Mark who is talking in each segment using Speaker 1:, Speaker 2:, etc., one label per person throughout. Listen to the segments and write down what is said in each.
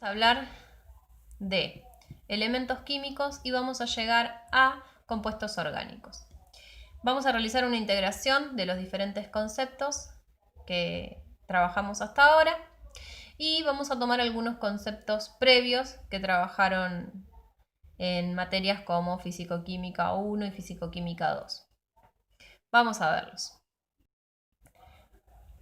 Speaker 1: a hablar de elementos químicos y vamos a llegar a compuestos orgánicos. Vamos a realizar una integración de los diferentes conceptos que trabajamos hasta ahora y vamos a tomar algunos conceptos previos que trabajaron en materias como Físico-Química 1 y Físico-Química 2. Vamos a verlos.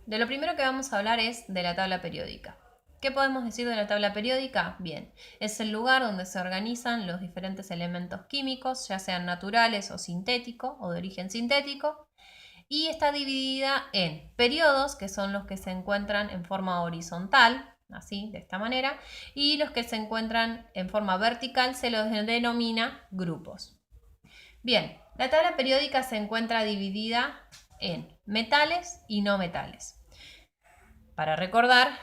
Speaker 1: De lo primero que vamos a hablar es de la tabla periódica. ¿Qué podemos decir de la tabla periódica? Bien, es el lugar donde se organizan los diferentes elementos químicos, ya sean naturales o sintéticos o de origen sintético, y está dividida en periodos, que son los que se encuentran en forma horizontal, así, de esta manera, y los que se encuentran en forma vertical se los denomina grupos. Bien, la tabla periódica se encuentra dividida en metales y no metales. Para recordar,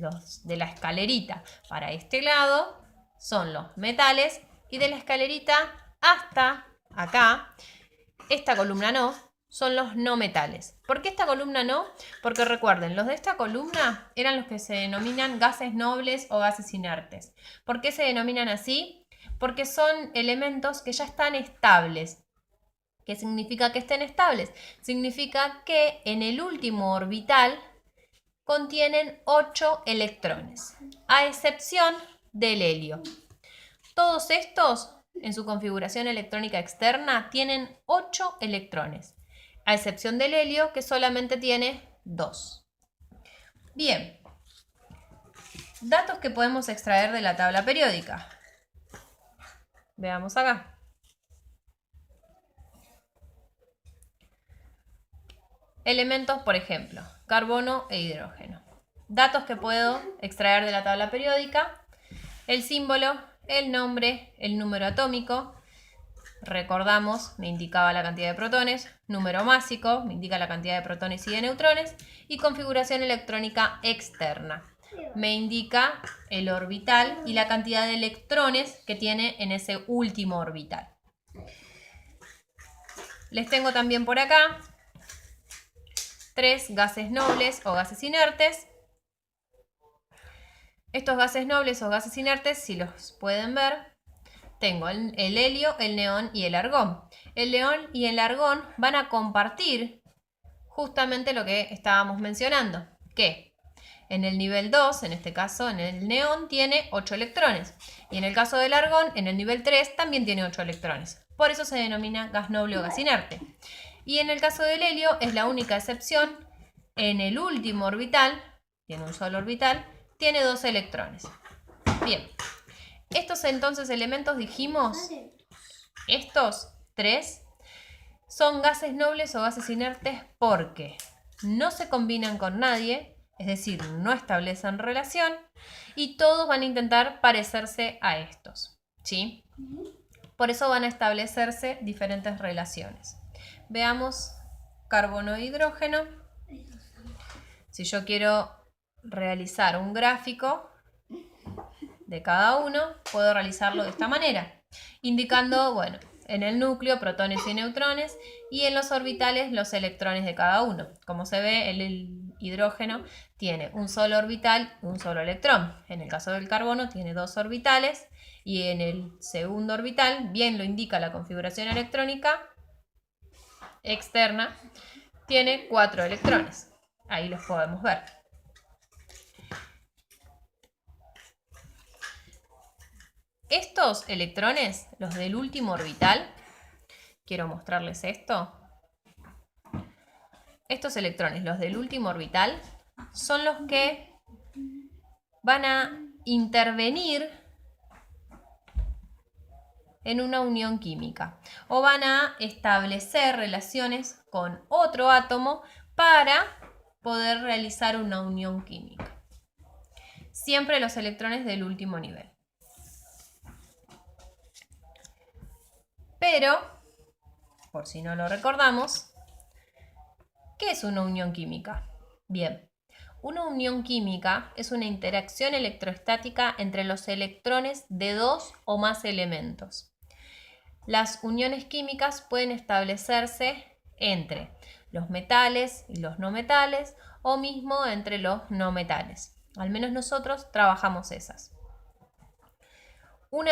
Speaker 1: los de la escalerita para este lado son los metales y de la escalerita hasta acá, esta columna no, son los no metales. ¿Por qué esta columna no? Porque recuerden, los de esta columna eran los que se denominan gases nobles o gases inertes. ¿Por qué se denominan así? Porque son elementos que ya están estables. ¿Qué significa que estén estables? Significa que en el último orbital contienen 8 electrones, a excepción del helio. Todos estos, en su configuración electrónica externa, tienen 8 electrones, a excepción del helio, que solamente tiene 2. Bien, datos que podemos extraer de la tabla periódica. Veamos acá. Elementos, por ejemplo, carbono e hidrógeno. Datos que puedo extraer de la tabla periódica: el símbolo, el nombre, el número atómico. Recordamos, me indicaba la cantidad de protones. Número másico, me indica la cantidad de protones y de neutrones. Y configuración electrónica externa, me indica el orbital y la cantidad de electrones que tiene en ese último orbital. Les tengo también por acá 3 gases nobles o gases inertes. Estos gases nobles o gases inertes, si los pueden ver, tengo el helio, el neón y el argón. El neón y el argón van a compartir justamente lo que estábamos mencionando, que en el nivel 2, en este caso en el neón, tiene 8 electrones. Y en el caso del argón, en el nivel 3, también tiene 8 electrones. Por eso se denomina gas noble o gas inerte. Y en el caso del helio es la única excepción. En el último orbital, tiene un solo orbital, tiene 2 electrones. Bien, estos entonces elementos dijimos, estos 3, son gases nobles o gases inertes porque no se combinan con nadie, es decir, no establecen relación, y todos van a intentar parecerse a estos, ¿sí? Por eso van a establecerse diferentes relaciones. Veamos carbono e hidrógeno. Si yo quiero realizar un gráfico de cada uno, puedo realizarlo de esta manera, indicando, bueno, en el núcleo protones y neutrones y en los orbitales los electrones de cada uno. Como se ve, el hidrógeno tiene un solo orbital y un solo electrón. En el caso del carbono tiene 2 orbitales y en el segundo orbital, bien lo indica la configuración electrónica externa, tiene 4 electrones. Ahí los podemos ver. Estos electrones, los del último orbital, quiero mostrarles esto. Estos electrones, los del último orbital, son los que van a intervenir en una unión química o van a establecer relaciones con otro átomo para poder realizar una unión química. Siempre los electrones del último nivel. Pero, por si no lo recordamos, ¿qué es una unión química? Bien, una unión química es una interacción electrostática entre los electrones de 2 o más elementos. Las uniones químicas pueden establecerse entre los metales y los no metales o mismo entre los no metales. Al menos nosotros trabajamos esas. Un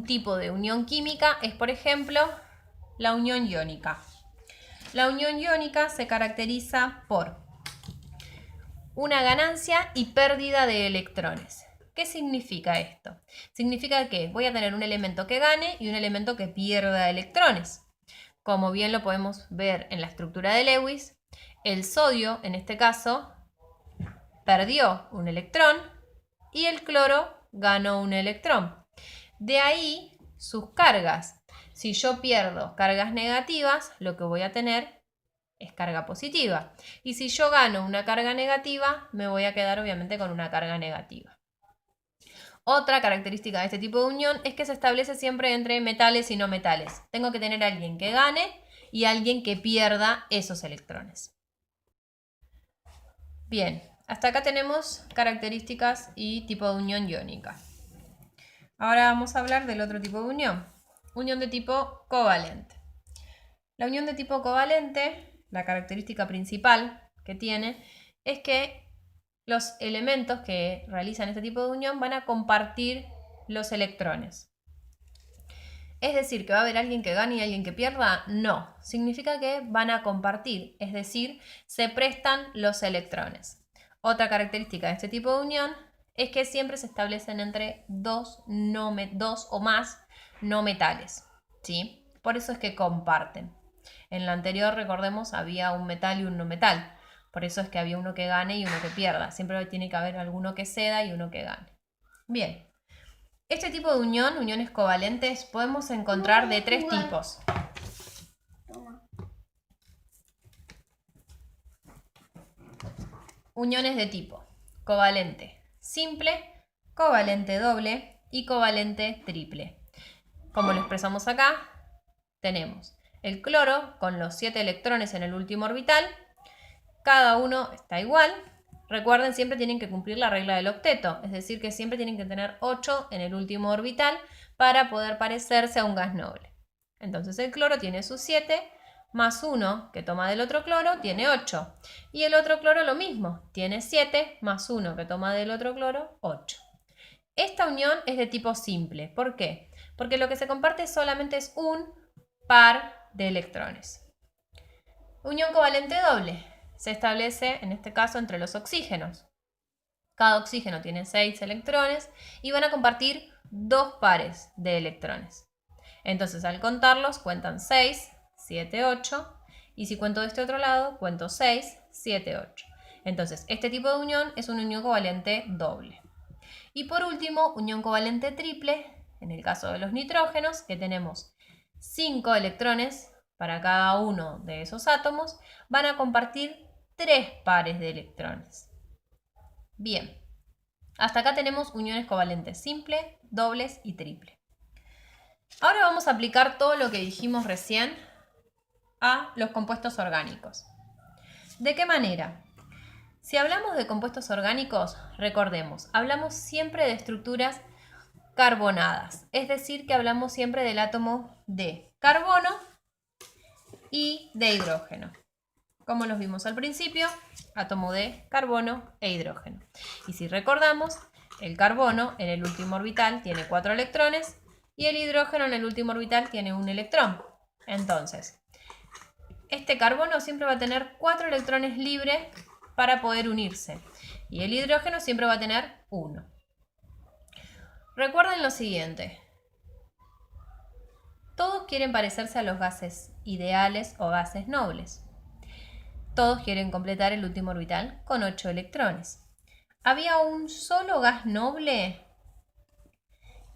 Speaker 1: tipo de unión química es, por ejemplo, la unión iónica. La unión iónica se caracteriza por una ganancia y pérdida de electrones. ¿Qué significa esto? Significa que voy a tener un elemento que gane y un elemento que pierda electrones. Como bien lo podemos ver en la estructura de Lewis, el sodio, en este caso, perdió un electrón y el cloro ganó un electrón. De ahí sus cargas. Si yo pierdo cargas negativas, lo que voy a tener es carga positiva. Y si yo gano una carga negativa, me voy a quedar obviamente con una carga negativa. Otra característica de este tipo de unión es que se establece siempre entre metales y no metales. Tengo que tener alguien que gane y alguien que pierda esos electrones. Bien, hasta acá tenemos características y tipo de unión iónica. Ahora vamos a hablar del otro tipo de unión. Unión de tipo covalente. La unión de tipo covalente, la característica principal que tiene es que los elementos que realizan este tipo de unión van a compartir los electrones. ¿Es decir que va a haber alguien que gane y alguien que pierda? No, significa que van a compartir, es decir, se prestan los electrones. Otra característica de este tipo de unión es que siempre se establecen entre dos o más no metales, ¿sí? Por eso es que comparten. En la anterior, recordemos, había un metal y un no metal. Por eso es que había uno que gane y uno que pierda. Siempre tiene que haber alguno que ceda y uno que gane. Bien. Este tipo de unión, uniones covalentes, podemos encontrar de tres tipos. Uniones de tipo covalente simple, covalente doble y covalente triple. Como lo expresamos acá, tenemos el cloro con los 7 electrones en el último orbital. Cada uno está igual. Recuerden, siempre tienen que cumplir la regla del octeto, es decir, que siempre tienen que tener 8 en el último orbital para poder parecerse a un gas noble. Entonces el cloro tiene sus 7, más 1 que toma del otro cloro tiene 8. Y el otro cloro lo mismo, tiene 7 más 1 que toma del otro cloro, 8. Esta unión es de tipo simple. ¿Por qué? Porque lo que se comparte solamente es un par de electrones. Unión covalente doble se establece, en este caso, entre los oxígenos. Cada oxígeno tiene 6 electrones y van a compartir 2 pares de electrones. Entonces, al contarlos, cuentan 6, 7, 8. Y si cuento de este otro lado, cuento 6, 7, 8. Entonces, este tipo de unión es una unión covalente doble. Y por último, unión covalente triple, en el caso de los nitrógenos, que tenemos 5 electrones para cada uno de esos átomos, van a compartir 3 pares de electrones. Bien, hasta acá tenemos uniones covalentes simple, dobles y triple. Ahora vamos a aplicar todo lo que dijimos recién a los compuestos orgánicos. ¿De qué manera? Si hablamos de compuestos orgánicos, recordemos, hablamos siempre de estructuras carbonadas, es decir, que hablamos siempre del átomo de carbono y de hidrógeno. Como los vimos al principio, átomo de carbono e hidrógeno. Y si recordamos, el carbono en el último orbital tiene 4 electrones y el hidrógeno en el último orbital tiene 1 electrón. Entonces, este carbono siempre va a tener 4 electrones libres para poder unirse y el hidrógeno siempre va a tener 1. Recuerden lo siguiente. Todos quieren parecerse a los gases ideales o gases nobles. Todos quieren completar el último orbital con 8 electrones. Había un solo gas noble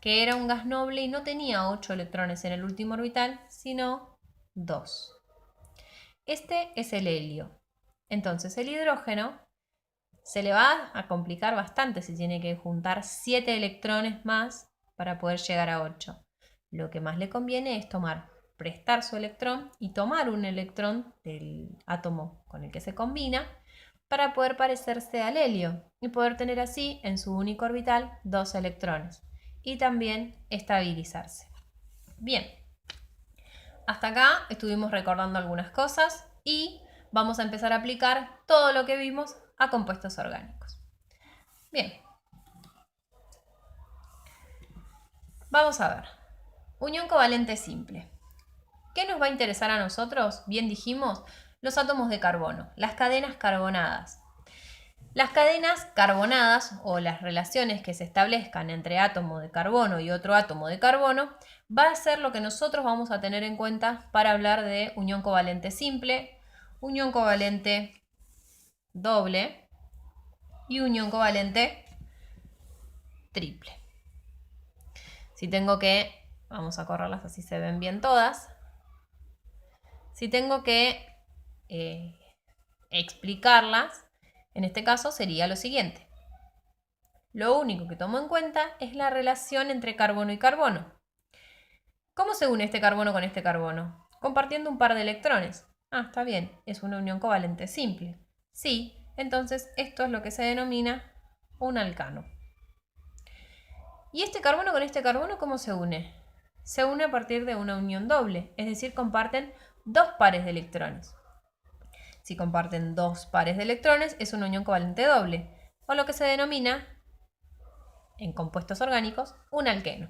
Speaker 1: que era un gas noble y no tenía 8 electrones en el último orbital, sino 2. Este es el helio. Entonces el hidrógeno se le va a complicar bastante si tiene que juntar 7 electrones más para poder llegar a 8. Lo que más le conviene es prestar su electrón y tomar un electrón del átomo con el que se combina para poder parecerse al helio y poder tener así en su único orbital 2 electrones y también estabilizarse. Bien, hasta acá estuvimos recordando algunas cosas y vamos a empezar a aplicar todo lo que vimos a compuestos orgánicos. Bien. Vamos a ver. Unión covalente simple. ¿Qué nos va a interesar a nosotros? Bien dijimos, los átomos de carbono, las cadenas carbonadas. Las cadenas carbonadas o las relaciones que se establezcan entre átomo de carbono y otro átomo de carbono va a ser lo que nosotros vamos a tener en cuenta para hablar de unión covalente simple, unión covalente doble y unión covalente triple. Si tengo que, vamos a correrlas así se ven bien todas, si tengo que explicarlas, en este caso sería lo siguiente. Lo único que tomo en cuenta es la relación entre carbono y carbono. ¿Cómo se une este carbono con este carbono? Compartiendo un par de electrones. Ah, está bien, es una unión covalente simple. Sí, entonces esto es lo que se denomina un alcano. ¿Y este carbono con este carbono cómo se une? Se une a partir de una unión doble, es decir, comparten dos pares de electrones. Si comparten dos pares de electrones, es una unión covalente doble, o lo que se denomina, en compuestos orgánicos, un alqueno.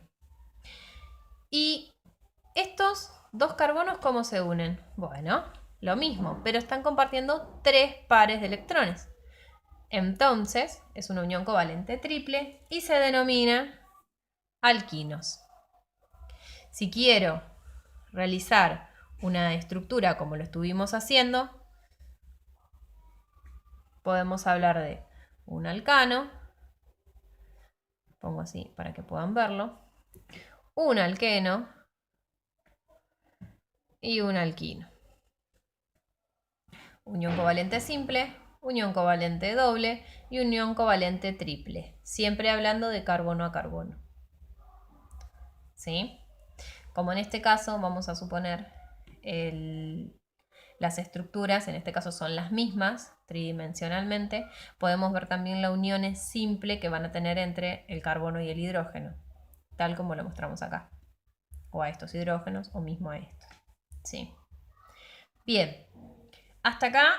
Speaker 1: ¿Y estos dos carbonos cómo se unen? Bueno, lo mismo, pero están compartiendo tres pares de electrones. Entonces, es una unión covalente triple y se denomina alquinos. Si quiero realizar una estructura como lo estuvimos haciendo, podemos hablar de un alcano, pongo así para que puedan verlo, un alqueno y un alquino. Unión covalente simple, unión covalente doble y unión covalente triple, siempre hablando de carbono a carbono. ¿Sí? Como en este caso vamos a suponer las estructuras, en este caso son las mismas tridimensionalmente, podemos ver también la unión simple que van a tener entre el carbono y el hidrógeno, tal como lo mostramos acá, o a estos hidrógenos o mismo a estos. ¿Sí? Bien, hasta acá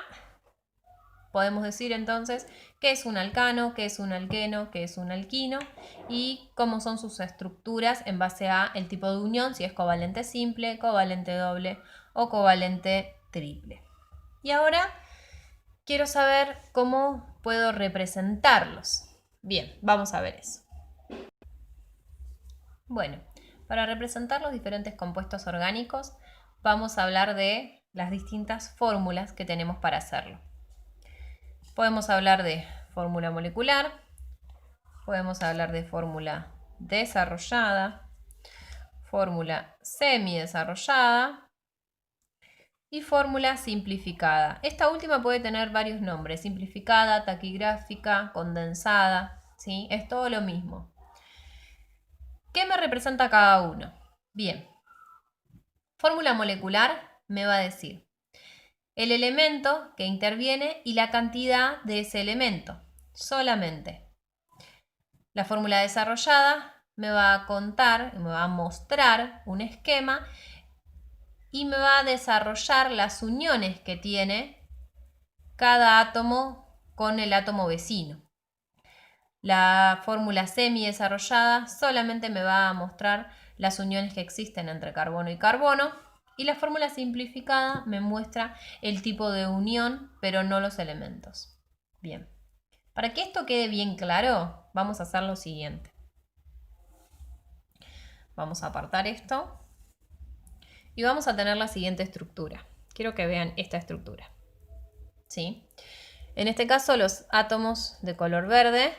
Speaker 1: podemos decir entonces qué es un alcano, qué es un alqueno, qué es un alquino y cómo son sus estructuras en base a el tipo de unión, si es covalente simple, covalente doble o covalente triple. Y ahora quiero saber cómo puedo representarlos. Bien, vamos a ver eso. Bueno, para representar los diferentes compuestos orgánicos vamos a hablar de las distintas fórmulas que tenemos para hacerlo. Podemos hablar de fórmula molecular, podemos hablar de fórmula desarrollada, fórmula semidesarrollada y fórmula simplificada. Esta última puede tener varios nombres, simplificada, taquigráfica, condensada, ¿sí? Es todo lo mismo. ¿Qué me representa cada uno? Bien, fórmula molecular me va a decir el elemento que interviene y la cantidad de ese elemento, solamente. La fórmula desarrollada me va a contar, me va a mostrar un esquema y me va a desarrollar las uniones que tiene cada átomo con el átomo vecino. La fórmula semidesarrollada solamente me va a mostrar las uniones que existen entre carbono y carbono. Y la fórmula simplificada me muestra el tipo de unión, pero no los elementos. Bien, para que esto quede bien claro, vamos a hacer lo siguiente. Vamos a apartar esto y vamos a tener la siguiente estructura. Quiero que vean esta estructura. ¿Sí? En este caso, los átomos de color verde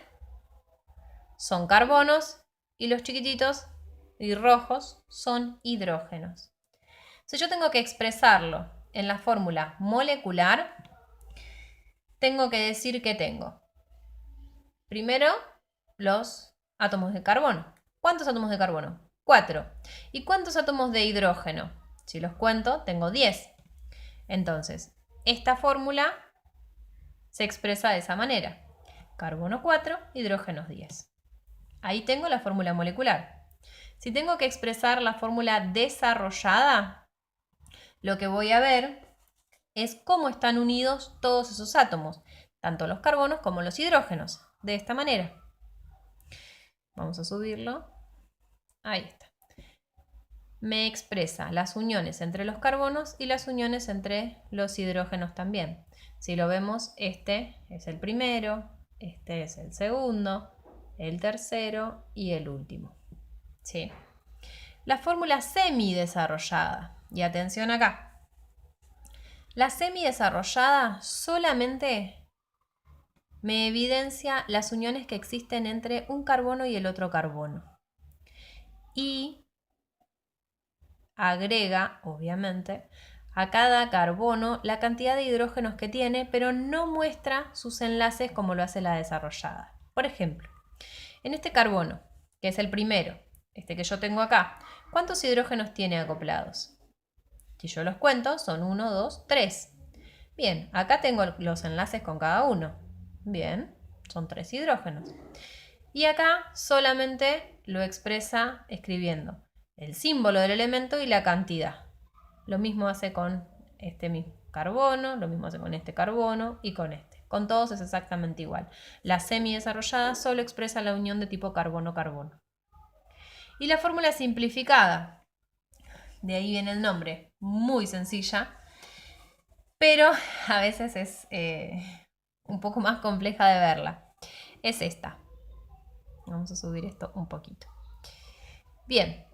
Speaker 1: son carbonos y los chiquititos y rojos son hidrógenos. Si yo tengo que expresarlo en la fórmula molecular, tengo que decir que tengo primero los átomos de carbono. ¿Cuántos átomos de carbono? 4. ¿Y cuántos átomos de hidrógeno? Si los cuento, tengo 10. Entonces, esta fórmula se expresa de esa manera. Carbono 4, hidrógenos 10. Ahí tengo la fórmula molecular. Si tengo que expresar la fórmula desarrollada, lo que voy a ver es cómo están unidos todos esos átomos, tanto los carbonos como los hidrógenos. de esta manera. Vamos a subirlo. Ahí está. Me expresa las uniones entre los carbonos y las uniones entre los hidrógenos también. Si lo vemos, este es el primero, este es el segundo, el tercero y el último. ¿Sí? La fórmula semidesarrollada. Y atención acá. La semidesarrollada solamente me evidencia las uniones que existen entre un carbono y el otro carbono. Y agrega, obviamente, a cada carbono la cantidad de hidrógenos que tiene, pero no muestra sus enlaces como lo hace la desarrollada. Por ejemplo, en este carbono, que es el primero, este que yo tengo acá, ¿cuántos hidrógenos tiene acoplados? Si yo los cuento, son 1, 2, 3. Bien, acá tengo los enlaces con cada uno. Bien, son 3 hidrógenos. Y acá solamente lo expresa escribiendo el símbolo del elemento y la cantidad. Lo mismo hace con este mismo carbono, lo mismo hace con este carbono y con este. Con todos es exactamente igual. La semidesarrollada solo expresa la unión de tipo carbono-carbono. Y la fórmula simplificada, de ahí viene el nombre, muy sencilla, pero a veces es un poco más compleja de verla. Es esta. Vamos a subir esto un poquito. Bien,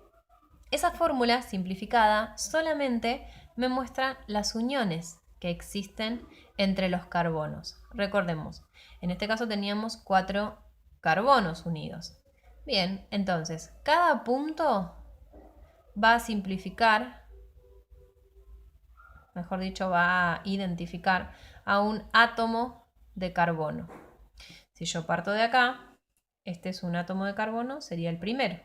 Speaker 1: esa fórmula simplificada solamente me muestra las uniones que existen entre los carbonos. Recordemos, en este caso teníamos 4 carbonos unidos. Bien, entonces, cada punto va a simplificar, mejor dicho, va a identificar a un átomo de carbono. Si yo parto de acá, este es un átomo de carbono, sería el primero.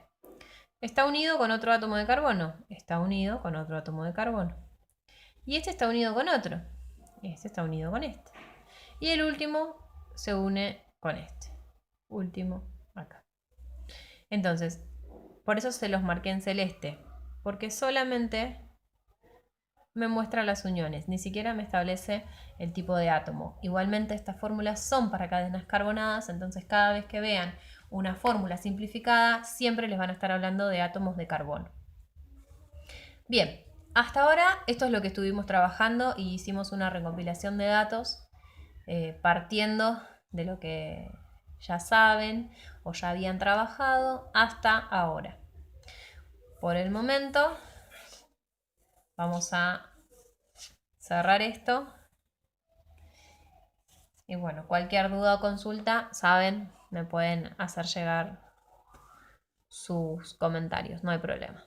Speaker 1: ¿Está unido con otro átomo de carbono? Está unido con otro átomo de carbono. Y este está unido con otro. Este está unido con este. Y el último se une con este. Último acá. Entonces, por eso se los marqué en celeste. Porque solamente me muestra las uniones. Ni siquiera me establece el tipo de átomo. Igualmente estas fórmulas son para cadenas carbonadas. Entonces cada vez que vean una fórmula simplificada, siempre les van a estar hablando de átomos de carbono. Bien, hasta ahora esto es lo que estuvimos trabajando y hicimos una recopilación de datos partiendo de lo que ya saben o ya habían trabajado hasta ahora. Por el momento vamos a cerrar esto. Y bueno, cualquier duda o consulta, saben, me pueden hacer llegar sus comentarios, no hay problema.